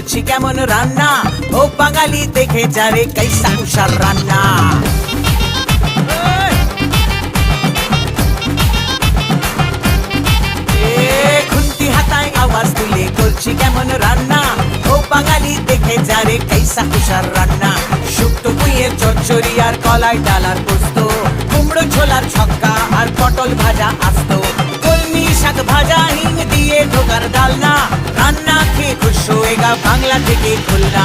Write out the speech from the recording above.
করছি কেমন রান্না, ও বাঙালি দেখে যারে কাইসা কুষার রান্না। খুন্তি হাতায় আওয়াজ তুলে করছি কেমন রান্না, ও বাঙালি দেখে যারে কাইসা কুষার রান্না। শুক্তো পুঁইয়ের চচ্চড়ি আর কলাই ডালার পোস্ত, কুমড়ো ছোলার ছক্কা আর পটল ভাজা আস্ত, কলমি শাক ভাজা হিং দিয়ে ঢোকার ডালনা। রান্না খেয়ে খুশ হয়েগা বাংলা থেকে খুলনা।